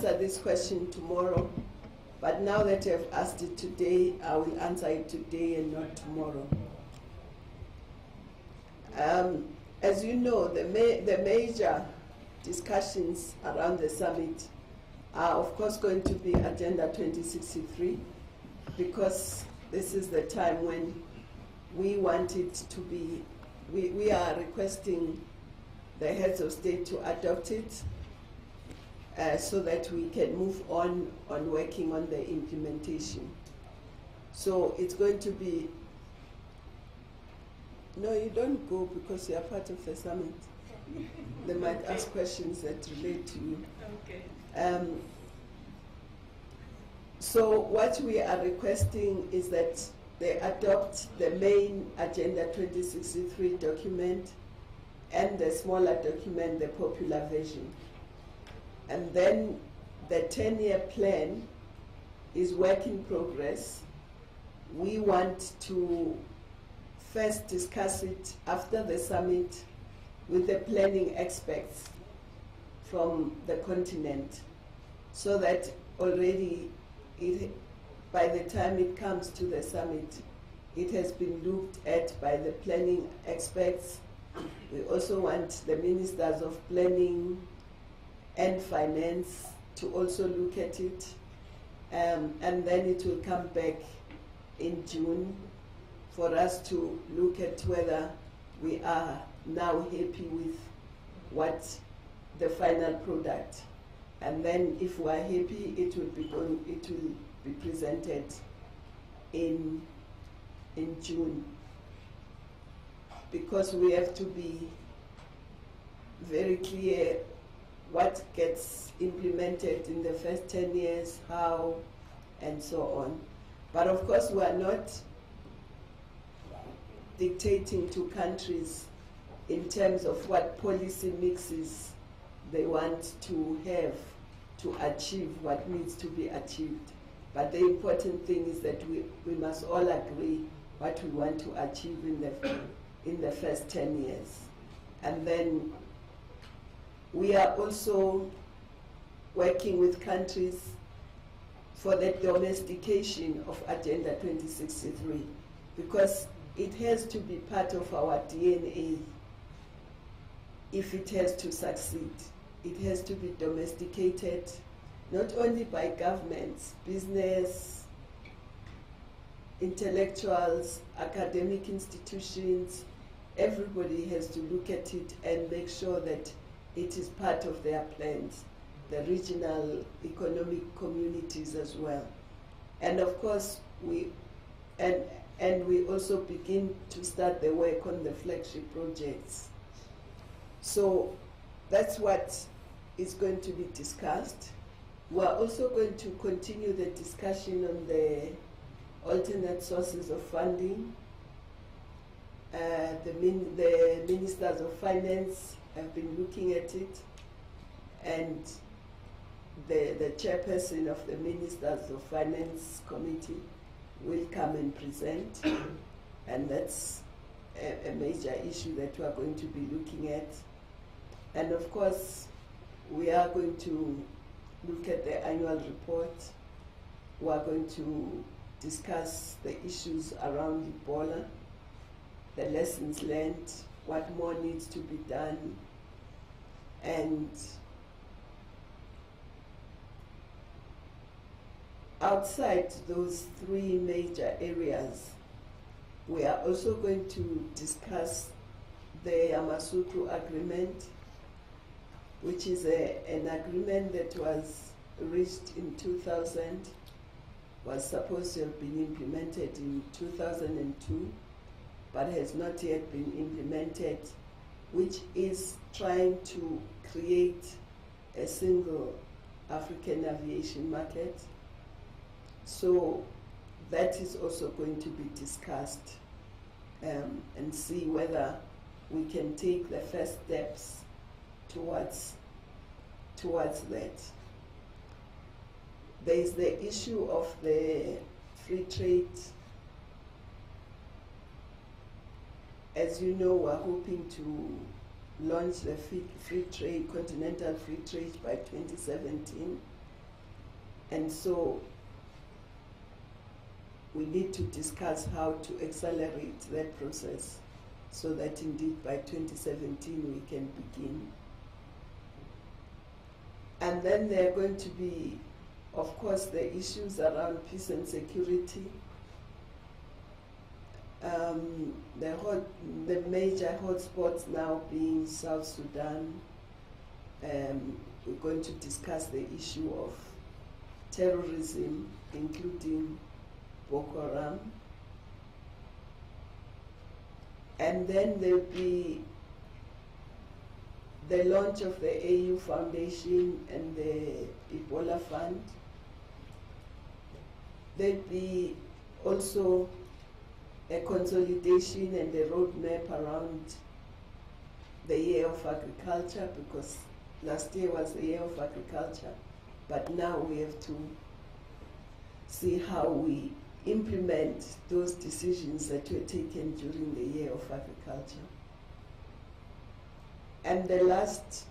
answer this question tomorrow, but now that you have asked it today, I will answer it today and not tomorrow. As you know, the major discussions around the summit are of course going to be Agenda 2063, because this is the time when we want it to be, we are requesting the heads of state to adopt it so that we can move on working on the implementation. So it's going to be, no, you don't go because you are part of the summit. They might ask questions that relate to you. Okay. So what we are requesting is that they adopt the main Agenda 2063 document and the smaller document, the popular version. And then the 10-year plan is work in progress. We want to first discuss it after the summit with the planning experts from the continent, so that already by the time it comes to the summit, it has been looked at by the planning experts. We also want the ministers of planning and finance to also look at it, and then it will come back in June for us to look at whether we are now happy with what the final product. And then if we are happy, it will be presented in June, because we have to be very clear what gets implemented in the first 10 years, how, and so on. But of course, we are not dictating to countries in terms of what policy mixes they want to have to achieve what needs to be achieved. But the important thing is that we must all agree what we want to achieve in the first 10 years. And then we are also working with countries for the domestication of Agenda 2063, because it has to be part of our DNA if it has to succeed. It has to be domesticated, not only by governments, business, intellectuals, academic institutions. Everybody has to look at it and make sure that it is part of their plans, the regional economic communities as well. And of course, we also begin to start the work on the flagship projects. So that's what is going to be discussed. We are also going to continue the discussion on the alternate sources of funding. The ministers of finance have been looking at it, and the chairperson of the Ministers of Finance Committee will come and present, and that's a major issue that we are going to be looking at. And of course, we are going to look at the annual report. We are going to discuss the issues around Ebola, the lessons learned, what more needs to be done, and outside those three major areas, we are also going to discuss the Yamoussoukro Agreement, which is an agreement that was reached in 2000, was supposed to have been implemented in 2002, but has not yet been implemented, which is trying to create a single African aviation market. So that is also going to be discussed, and see whether we can take the first steps towards that. There is the issue of the free trade. As you know, we're hoping to launch the free trade, continental free trade by 2017. And so we need to discuss how to accelerate that process so that indeed by 2017 we can begin. And then there are going to be, of course, the issues around peace and security. The major hotspots now being South Sudan. We're going to discuss the issue of terrorism, including Boko Haram. And then there'll be the launch of the AU Foundation and the Ebola Fund. There'll be also a consolidation and a roadmap around the year of agriculture, because last year was the year of agriculture, but now we have to see how we implement those decisions that were taken during the year of agriculture. And the last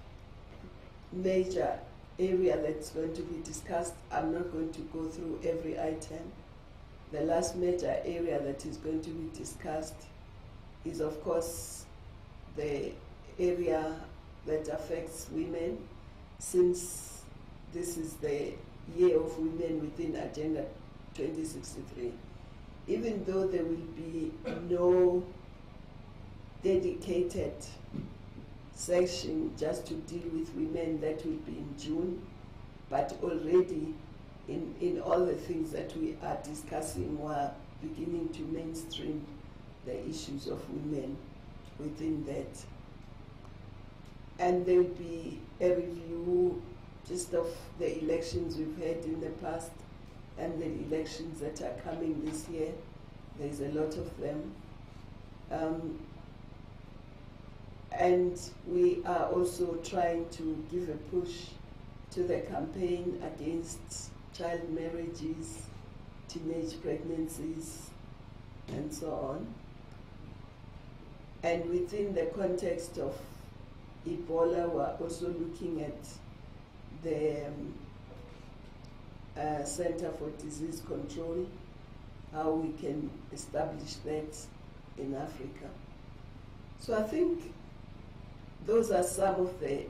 major area that's going to be discussed, I'm not going to go through every item. The last major area that is going to be discussed is, of course, the area that affects women, since this is the year of women within Agenda 2063. Even though there will be no dedicated section just to deal with women, that will be in June, but already in all the things that we are discussing, we're beginning to mainstream the issues of women within that. And there will be a review just of the elections we've had in the past and the elections that are coming this year. There's a lot of them. And we are also trying to give a push to the campaign against child marriages, teenage pregnancies, and so on. And within the context of Ebola, we're also looking at the Center for Disease Control, how we can establish that in Africa. So I think those are some of the,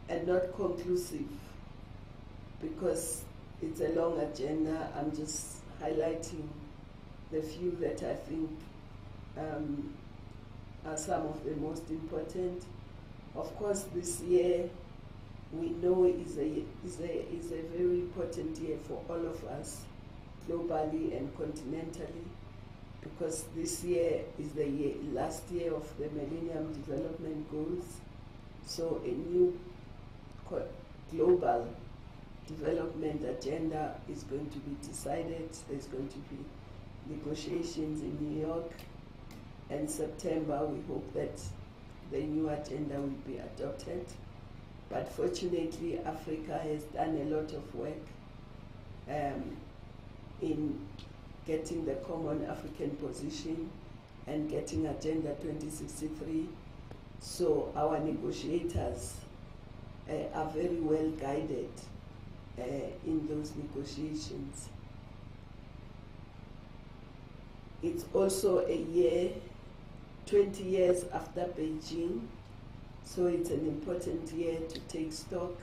and not conclusive, because it's a long agenda. I'm just highlighting the few that I think are some of the most important. Of course, this year we know is a very important year for all of us, globally and continentally, because this year is the last year of the Millennium Development Goals. So a new global development agenda is going to be decided. There's going to be negotiations in New York, and September we hope that the new agenda will be adopted. But fortunately, Africa has done a lot of work in getting the common African position and getting Agenda 2063. So our negotiators are very well guided in those negotiations. It's also a year, 20 years after Beijing, so it's an important year to take stock,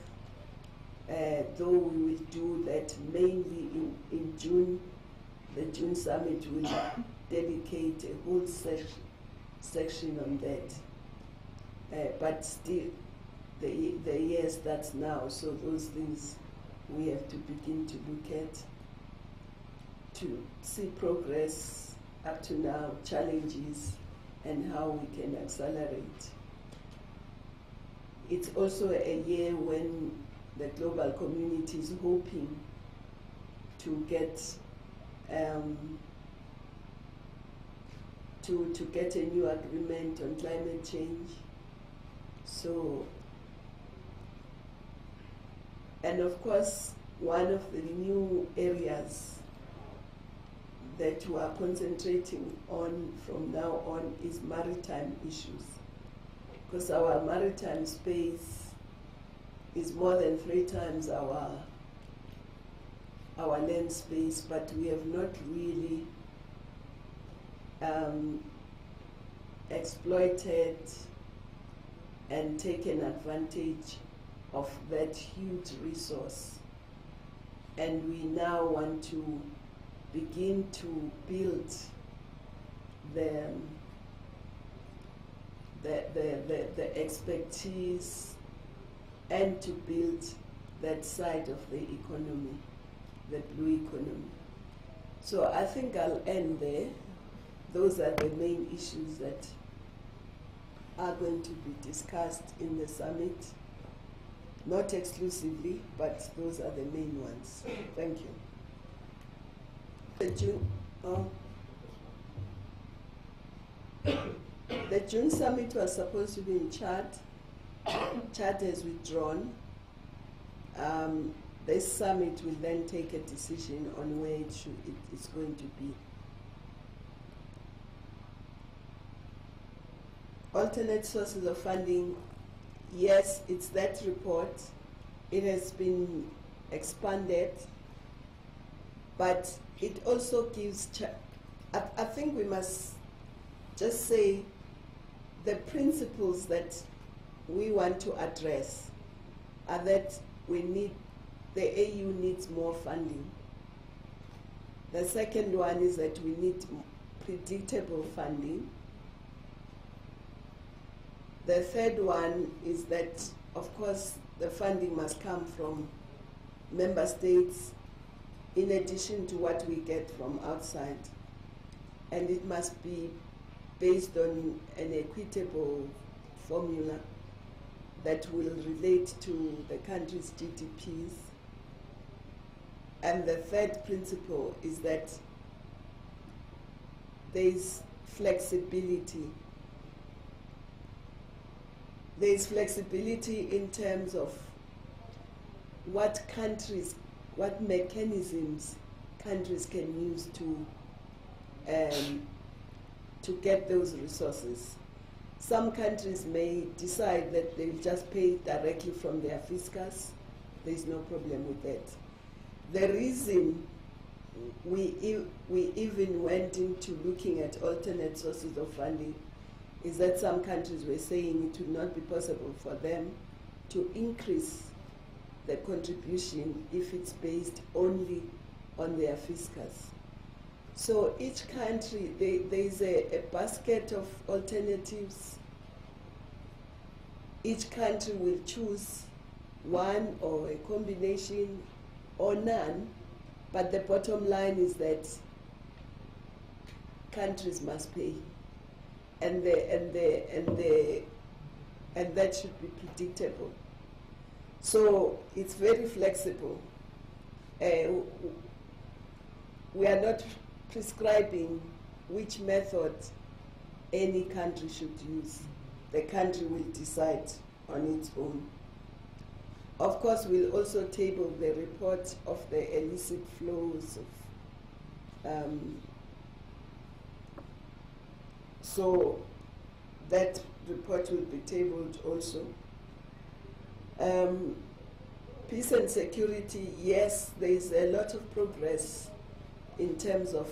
though we will do that mainly in June. The June summit will dedicate a whole section on that. But still, the year starts now, so those things we have to begin to look at, to see progress up to now, challenges, and how we can accelerate. It's also a year when the global community is hoping to get to get a new agreement on climate change. So, and of course, one of the new areas that we are concentrating on from now on is maritime issues, because our maritime space is more than 3 times our our land space, but we have not really exploited and taken advantage of that huge resource. And we now want to begin to build the expertise and to build that side of the economy, the blue economy. So I think I'll end there. Those are the main issues that are going to be discussed in the summit. Not exclusively, but those are the main ones. Thank you. The June summit was supposed to be in Chad. Chad has withdrawn. This summit will then take a decision on where it's going to be. Alternate sources of funding, yes, it's that report. It has been expanded, but it also gives, I think we must just say the principles that we want to address are that we need, the AU needs more funding. The second one is that we need predictable funding. The third one is that, of course, the funding must come from member states in addition to what we get from outside. And it must be based on an equitable formula that will relate to the country's GDPs. And the third principle is that there is flexibility. There is flexibility in terms of what countries, what mechanisms countries can use to get those resources. Some countries may decide that they will just pay directly from their fiscus. There is no problem with that. The reason we even went into looking at alternate sources of funding is that some countries were saying it would not be possible for them to increase the contribution if it's based only on their fiscus. So each country, there is a basket of alternatives. Each country will choose one or a combination or none, but the bottom line is that countries must pay. And that should be predictable. So it's very flexible. We are not prescribing which method any country should use. The country will decide on its own. Of course, we'll also table the report of the illicit flows of so that report will be tabled also. Peace and security, yes, there is a lot of progress in terms of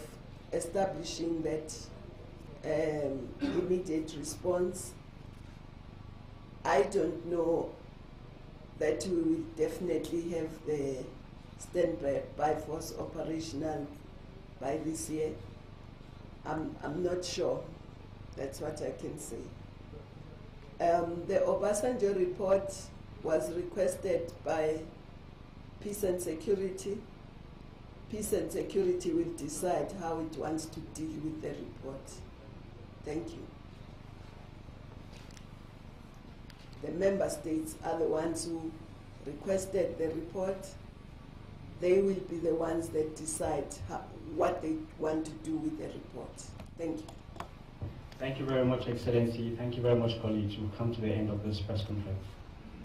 establishing that immediate response. I don't know that we will definitely have the standby force operational by this year. I'm not sure. That's what I can say. The Obasanjo report was requested by Peace and Security. Peace and Security will decide how it wants to deal with the report. Thank you. The member states are the ones who requested the report. They will be the ones that decide what they want to do with the report. Thank you. Thank you very much, Excellency. Thank you very much, colleagues. We've come to the end of this press conference.